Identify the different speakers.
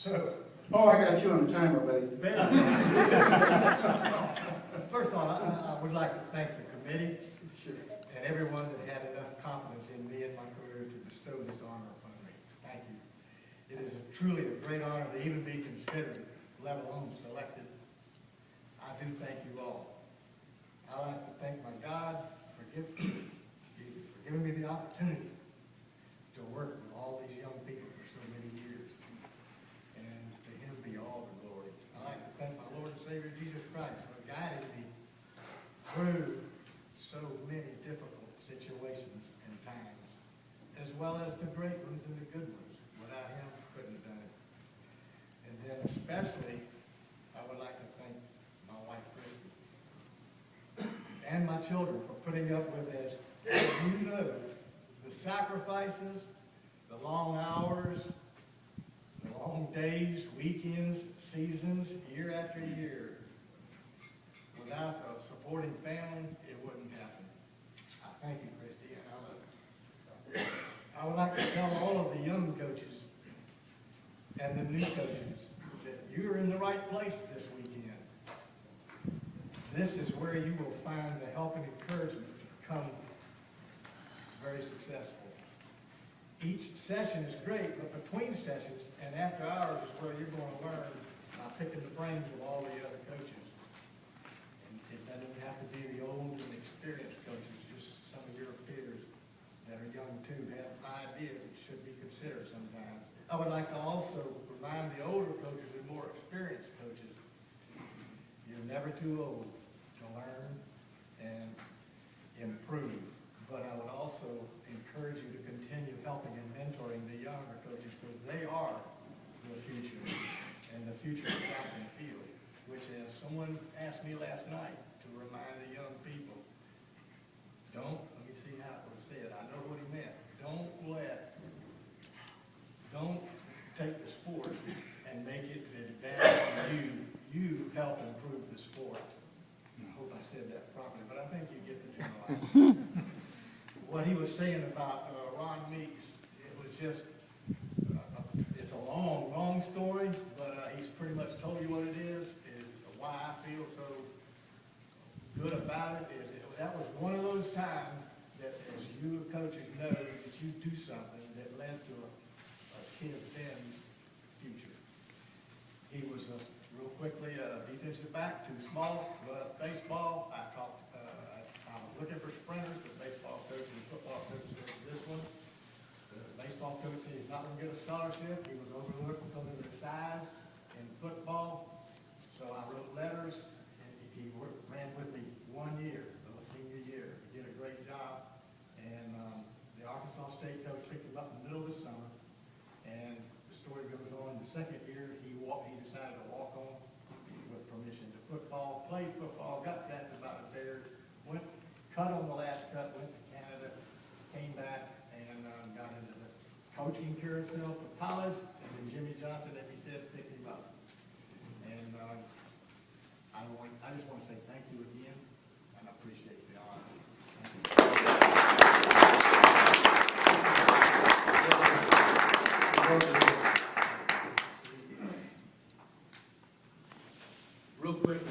Speaker 1: So,
Speaker 2: Oh, I got you on the timer, buddy.
Speaker 1: first of all, I would like to thank the committee
Speaker 2: Sure.
Speaker 1: and everyone that had enough confidence in me and my career to bestow this honor upon me. Thank you. It is truly a great honor to even be considered, let alone selected. I do thank you all. I like to thank my God for giving me the opportunity to work with all these young people for so many years. And to him be all the glory. I like to thank my Lord and Savior Jesus Christ for guiding me through so many difficult situations and times, as well as the great ones and the good ones. Without him, I couldn't have done it. And then especially, I would like to thank my wife, Christy, and my children for putting up with, as you know, the sacrifices, the long hours, the long days, weekends, seasons, year after year. Without a supporting family, it wouldn't happen. I thank you, Christy, and I love you. I would like to tell all of the young coaches and the new coaches that you're in the right place this weekend. This is where you will find the help and encouragement to become very successful. Each session is great, but between sessions and after hours is where you're going to learn by picking the brains of all the other coaches. And it doesn't have to be the old and experienced coaches, just some of your peers that are young too have ideas that should be considered sometimes. I would like to also remind the older coaches and more experienced coaches, you're never too old to learn and improve. But I would also encourage you to continue helping and mentoring the younger coaches, because they are the future, and the future of track and field, which, as someone asked me last night, to remind the young people, let me see how it was said, I know what he meant, don't take the sport and make it an advantage to you. You help improve the sport. I hope I said that properly, but I think you get the general idea. What he was saying about Ron Meeks, it was just, it's a long, long story, but he's pretty much told you what it is why I feel so good about it. That was one of those times that, as you coaches know, that you do something that led to a kid Ben's future. He was, real quickly, a defensive back, too small, baseball. I was looking for sprinters, but baseball coach and football coach said this one. The baseball coach said he's not going to get a scholarship. He was overlooked because of his size in football. So I wrote letters, and he ran with me 1 year, the senior year. He did a great job. And the Arkansas State coach picked him up in the middle of the summer. And the story goes on, the second year, he decided to walk on with permission to football, played football, got drafted by the Bears, cut on the last cut, went to Canada, came back, and got into the coaching carousel for college, and then Jimmy Johnson, as he said, picked him up. And I just want to say thank you again, and I appreciate the honor. Thank you. Real quick,